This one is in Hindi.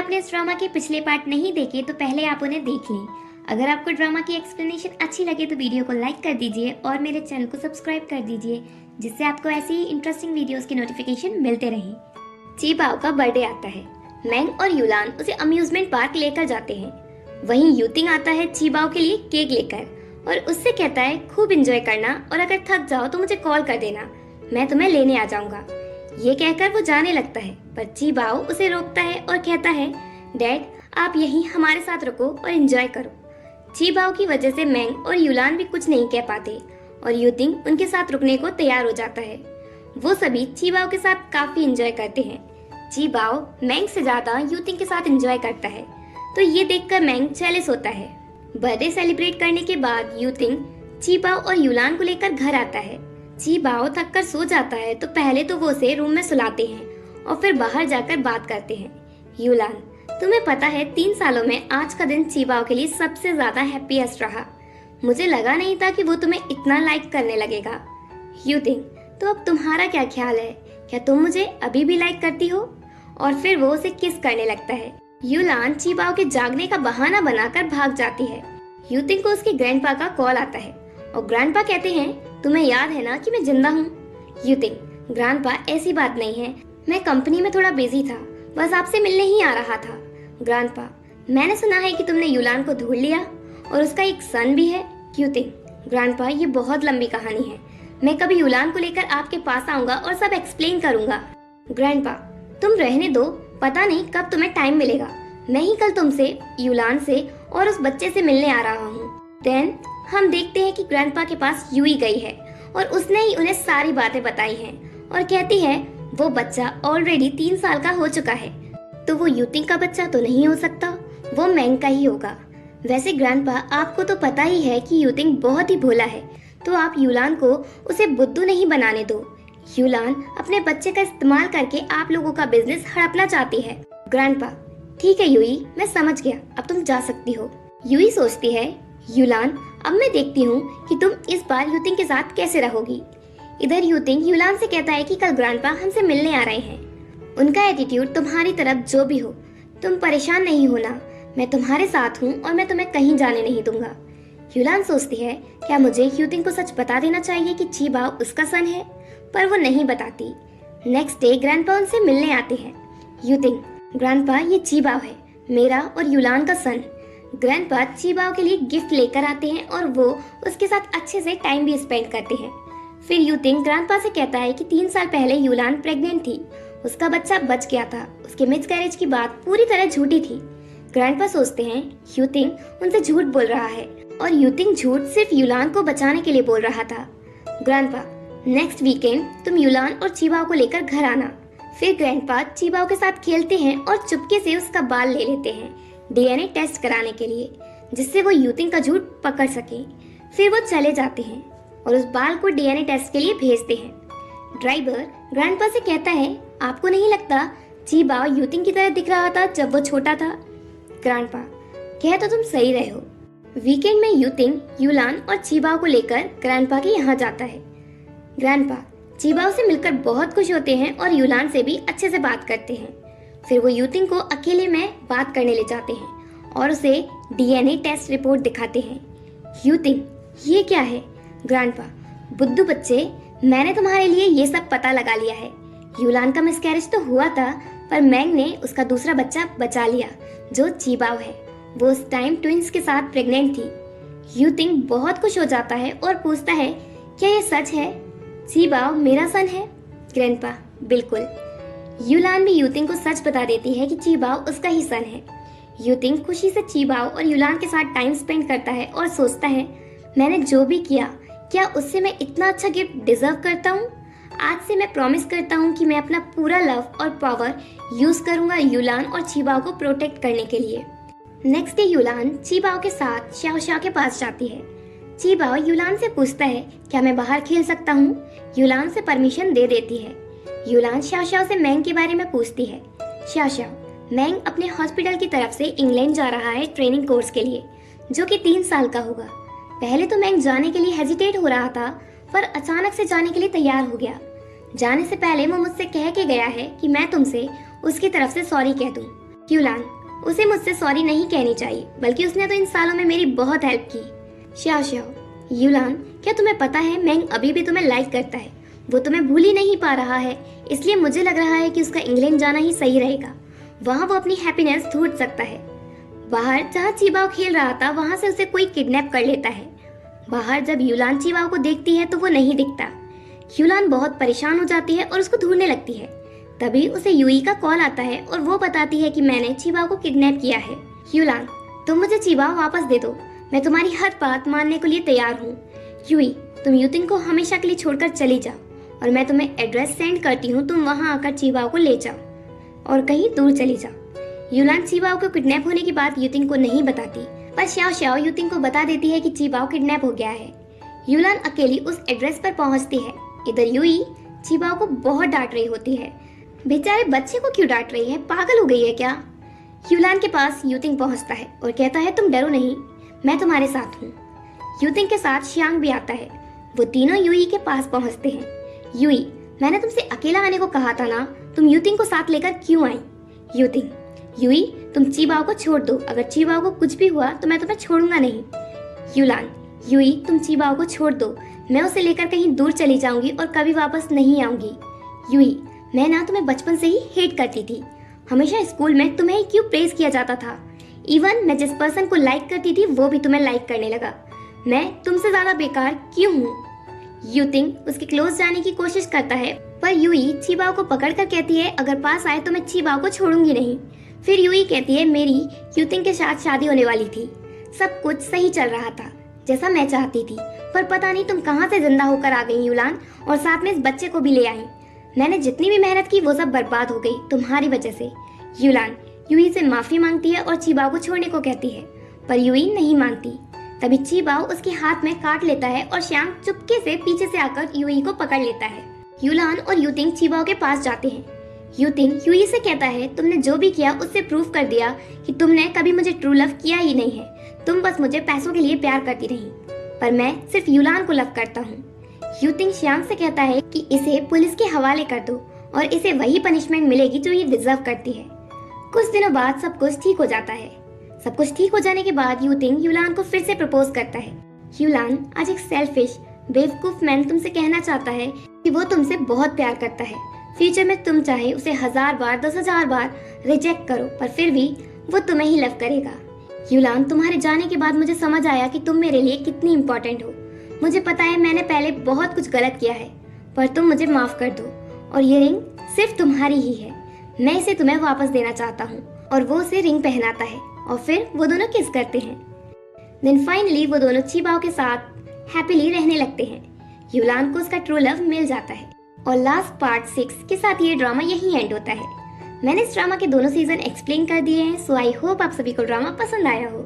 आपने इस ड्रामा के पिछले पार्ट नहीं देखे तो पहले आप उन्हें देख लें। अगर आपको ड्रामा की एक्सप्लेनेशन अच्छी लगे तो वीडियो को लाइक कर दीजिए और मेरे चैनल को सब्सक्राइब कर दीजिए, जिससे आपको ऐसी ही इंटरेस्टिंग वीडियोस के नोटिफिकेशन मिलते रहें। ची बाओ का बर्थडे आता है। मैंग और यूलान उसे अम्यूजमेंट पार्क लेकर जाते हैं। वहीं यूतिंग आता है ची बाओ के लिए केक लेकर और उससे कहता है खूब एंजॉय करना और अगर थक जाओ तो मुझे कॉल कर देना, मैं तुम्हें लेने आ जाऊंगा। ये कहकर वो जाने लगता है पर ची बाओ उसे रोकता है और कहता है डैड आप यहीं हमारे साथ रुको और एंजॉय करो। ची बाओ की वजह से मैंग और यूलान भी कुछ नहीं कह पाते और यूतिंग उनके साथ रुकने को तैयार हो जाता है। वो सभी ची बाओ के साथ काफी एंजॉय करते हैं। ची बाओ मैंग से ज्यादा यूतिंग के साथ एंजॉय करता है तो ये देखकर मैंग जेलस होता है। बर्थडे सेलिब्रेट करने के बाद यूतिंग ची बाओ और यूलान को लेकर घर आता है। ची बाओ थक कर सो जाता है तो पहले तो वो उसे रूम में सुलाते हैं और फिर बाहर जाकर बात करते हैं। यूलान, तुम्हें पता है 3 सालों में आज का दिन ची बाओ के लिए सबसे ज्यादा हैप्पीएस्ट रहा। मुझे लगा नहीं था कि वो तुम्हें इतना लाइक करने लगेगा। यूतिंग, तो अब तुम्हारा क्या ख्याल है, क्या तुम मुझे अभी भी लाइक करती हो? और फिर वो उसे किस करने लगता है। यूलान ची बाओ के जागने का बहाना बनाकर भाग जाती है। यूतिंग को उसके ग्रैंडपा का कॉल आता है और ग्रैंडपा कहते हैं तुम्हें याद है ना कि मैं जिंदा हूँ। यूतिंग, ग्रैंडपा ऐसी बात नहीं है, मैं कंपनी में थोड़ा बिजी था, बस आपसे मिलने ही आ रहा था। ग्रैंडपा, मैंने सुना है कि तुमने यूलान को ढूंढ लिया और उसका एक सन भी है। यूतिंग, ग्रैंडपा ये बहुत लंबी कहानी है, मैं कभी यूलान को लेकर आपके पास आऊंगा और सब एक्सप्लेन करूंगा। ग्रैंडपा, तुम रहने दो, पता नहीं कब तुम्हें टाइम मिलेगा, मैं ही कल तुमसे, यूलान से और उस बच्चे से मिलने आ रहा हूँ। देन हम देखते हैं कि ग्रैंडपा के पास यूई गई है और उसने ही उन्हें सारी बातें बताई हैं और कहती है वो बच्चा ऑलरेडी 3 साल का हो चुका है, तो वो यूतिंग का बच्चा तो नहीं हो सकता, वो मैंग का ही होगा। वैसे ग्रैंडपा आपको तो पता ही है कि यूतिंग बहुत ही भोला है, तो आप यूलान को उसे बुद्धू नहीं बनाने दो। यूलान अपने बच्चे का इस्तेमाल करके आप लोगों का बिजनेस हड़पना चाहती है। ग्रैंडपा, ठीक है यूई, मैं समझ गया, अब तुम जा सकती हो। यूई सोचती है यूलान अब मैं देखती हूँ कि तुम इस बार यूतिंग के साथ कैसे रहोगी। इधर यूतिंग यूलान से कहता है कि कल ग्रैंडपा हमसे मिलने आ रहे हैं। उनका एटीट्यूड तुम्हारी तरफ जो भी हो, तुम परेशान नहीं होना, मैं तुम्हारे साथ हूँ और मैं तुम्हें कहीं जाने नहीं दूंगा। यूलान सोचती है क्या मुझे यूतिंग को सच बता देना चाहिए कि ची बाओ उसका सन है, पर वो नहीं बताती। नेक्स्ट डे ग्रैंडपा उनसे मिलने आते हैं। यूतिंग, ग्रैंडपा ये ची बाओ है, मेरा और यूलान का सन। ग्रैंडपा ची बाओ के लिए गिफ्ट लेकर आते हैं और वो उसके साथ अच्छे से टाइम भी स्पेंड करते हैं। फिर यूतिंग ग्रैंडपा से कहता है कि 3 साल पहले यूलान प्रेग्नेंट थी, उसका बच्चा बच गया था, उसके मिसकैरेज की बात पूरी तरह झूठी थी। ग्रैंडपा सोचते हैं यूतिंग उनसे झूठ बोल रहा है और यूतिंग झूठ सिर्फ यूलान को बचाने के लिए बोल रहा था। ग्रैंडपा, नेक्स्ट वीकेंड तुम यूलान और ची बाओ को लेकर घर आना। फिर ग्रैंडपा ची बाओ के साथ खेलते हैं और चुपके से उसका बाल ले लेते हैं डीएनए टेस्ट कराने के लिए, जिससे वो यूतिंग का झूठ पकड़ सके। फिर वो चले जाते हैं और उस बाल को डीएनए टेस्ट के लिए भेजते हैं। ड्राइवर ग्रैंडपा से कहता है आपको नहीं लगता ची बाओ यूतिंग की तरह दिख रहा था जब वो छोटा था? ग्रैंडपा, कह तो तुम सही रहे हो। वीकेंड में यूतिंग यूलान और ची बाओ को लेकर ग्रैंडपा के यहाँ जाता है। ग्रैंडपा ची बाओ से मिलकर बहुत खुश होते हैं और यूलान से भी अच्छे से बात करते हैं। फिर वो यूतिंग को अकेले में बात करने ले जाते हैं और उसे डीएनए टेस्ट रिपोर्ट दिखाते हैं। यूतिंग, ये क्या है? ग्रैंडपा, बुद्धू बच्चे, मैंने तुम्हारे लिए ये सब पता लगा लिया है। यूलान का मिसकैरेज तो हुआ था पर मैंग ने उसका दूसरा बच्चा बचा लिया जो ची बाओ है, वो उस टाइम ट्विंस के साथ प्रेग्नेंट थी। यूतिंग बहुत खुश हो जाता है और पूछता है क्या ये सच है, ची बाओ मेरा सन है? ग्रैंडपा, बिल्कुल। यूलान भी यूतिंग को सच बता देती है कि ची बाओ उसका ही सन है। यूतिंग खुशी से ची बाओ और यूलान के साथ टाइम स्पेंड करता है और सोचता है मैंने जो भी किया, क्या उससे मैं इतना अच्छा गिफ्ट डिजर्व करता हूँ? आज से मैं प्रॉमिस करता हूँ कि मैं अपना पूरा लव और पावर यूज करूंगा यूलान और ची बाओ को प्रोटेक्ट करने के लिए। नेक्स्ट डे यूलान ची बाओ के साथ शाओ शाओ के पास जाती है। ची बाओ यूलान से पूछता है क्या मैं बाहर खेल सकता हूँ? यूलान से परमिशन दे देती है। यूलान शाओ शाओ से मैंग के बारे में पूछती है। शाओ शाओ, मैंग अपने हॉस्पिटल की तरफ से इंग्लैंड जा रहा है ट्रेनिंग कोर्स के लिए, जो कि 3 साल का होगा। पहले तो मैंग जाने के लिए हेजिटेट हो रहा था पर अचानक से जाने के लिए तैयार हो गया। जाने से पहले वो मुझसे कह के गया है कि मैं तुमसे उसकी तरफ से सॉरी कह दूं। यूलान, उसे मुझसे सॉरी नहीं कहनी चाहिए, बल्कि उसने तो इन सालों में मेरी बहुत हेल्प की। श्याओ श्याओ, यूलान, क्या तुम्हें पता है मैंग अभी भी तुम्हें लाइक करता है। वो तुम्हें भूल ही नहीं पा रहा है, इसलिए मुझे लग रहा है कि उसका इंग्लैंड जाना ही सही रहेगा। वहाँ वो अपनी हैप्पीनेस ढूंढ सकता है। बाहर जहाँ चीबाओ खेल रहा था वहाँ से उसे कोई किडनैप कर लेता है। बाहर जब यूलान चीबाओ को देखती है तो वो नहीं दिखता। यूलान बहुत परेशान हो जाती है और उसको ढूंढने लगती है। तभी उसे यूई का कॉल आता है और वो बताती है कि मैंने चीबाओ को किडनैप किया है। यूलान, तुम मुझे चीबाओ वापस दे दो, मैं तुम्हारी हर बात मानने के लिए तैयार हूँ। यूई, तुम यूतिंग को हमेशा के लिए छोड़कर चली जाओ और मैं तुम्हें एड्रेस सेंड करती हूँ, तुम वहाँ आकर चीबाओ को ले जाओ और कहीं दूर चली जाओ। यूलान चीबाओ को किडनैप होने की बात यूतिंग को नहीं बताती, पर श्याओ श्याओ यूतिंग को बता देती है कि चीबाओ किडनैप हो गया है। यूलान अकेली उस एड्रेस पर पहुंचती है। इधर यूई चीबाओ को बहुत डांट रही होती है। बेचारे बच्चे को क्यों डांट रही है, पागल हो गई है क्या? यूलान के पास यूतिंग पहुंचता है और कहता है तुम डरो नहीं, मैं तुम्हारे साथ हूँ। यूतिंग के साथ शियांग भी आता है। वो तीनों यूई के पास पहुंचते हैं। यूई, मैंने तुमसे अकेला आने को कहा था ना, तुम यूतिंग को साथ लेकर क्यों आई? यूतिंग, यूई, तुम चीबाओ को छोड़ दो, अगर चीबाओ को कुछ भी हुआ तो मैं तुम्हें छोड़ूंगा नहीं। यूलान, यूई, तुम चीबाओ को छोड़ दो, मैं उसे लेकर कहीं दूर चली जाऊंगी और कभी वापस नहीं आऊंगी। यूई, मैं ना तुम्हें बचपन से ही हेट करती थी, हमेशा स्कूल में तुम्हें ही क्यों प्रेज किया जाता था। इवन मैं जिस पर्सन को लाइक करती थी वो भी तुम्हें लाइक करने लगा, मैं तुमसे ज्यादा बेकार क्यों हूँ? यूतिंग उसके क्लोज जाने की कोशिश करता है, पर यूई चीबाओ को पकड़ कर कहती है अगर पास आए तो मैं चीबाओ को छोड़ूंगी नहीं। फिर यूई कहती है मेरी यूतिंग के साथ शादी होने वाली थी, सब कुछ सही चल रहा था जैसा मैं चाहती थी, पर पता नहीं तुम कहाँ से जिंदा होकर आ गई यूलान, और साथ में इस बच्चे को भी ले आई। मैंने जितनी भी मेहनत की वो सब बर्बाद हो गई तुम्हारी वजह से। यूलान यूई से माफी मांगती है और चीबाओ को छोड़ने को कहती है, पर यूई नहीं मानती। तभी चीबाओ उसके हाथ में काट लेता है और श्यांग चुपके से पीछे से आकर यूई को पकड़ लेता है। यूलान और यूतिंग चीबाओ के पास जाते हैं। यूतिंग यूई से कहता है तुमने जो भी किया उससे प्रूव कर दिया कि तुमने कभी मुझे ट्रू लव किया ही नहीं है, तुम बस मुझे पैसों के लिए प्यार करती रही, पर मैं सिर्फ यूलान को लव करता हूँ। यूतिंग श्यांग से कहता है कि इसे पुलिस के हवाले कर दो और इसे वही पनिशमेंट मिलेगी जो ये डिजर्व करती है। कुछ दिनों बाद सब कुछ ठीक हो जाता है। सब कुछ ठीक हो जाने के बाद यूतिंग यूलान को फिर से प्रपोज करता है। यूलान, आज एक सेल्फिश बेवकूफ मैन तुमसे कहना चाहता है कि वो तुमसे बहुत प्यार करता है। फ्यूचर में तुम चाहे उसे 1000 बार 10,000 बार रिजेक्ट करो, पर फिर भी वो तुम्हें ही लव करेगा। यूलान, तुम्हारे जाने के बाद मुझे समझ आया कि तुम मेरे लिए कितनी इम्पोर्टेंट हो। मुझे पता है मैंने पहले बहुत कुछ गलत किया है, पर तुम मुझे माफ कर दो और ये रिंग सिर्फ तुम्हारी ही है। मैं इसे तुम्हें वापस देना चाहता हूँ। और वो उसे रिंग पहनाता है और फिर वो दोनों किस करते हैं। देन फाइनली वो दोनों चीबाओ के साथ हैप्पीली रहने लगते हैं। यूलान को उसका ट्रू लव मिल जाता है। और लास्ट पार्ट 6 के साथ ये ड्रामा यही एंड होता है। मैंने इस ड्रामा के दोनों सीजन एक्सप्लेन कर दिए हैं, सो आई होप आप सभी को ड्रामा पसंद आया हो।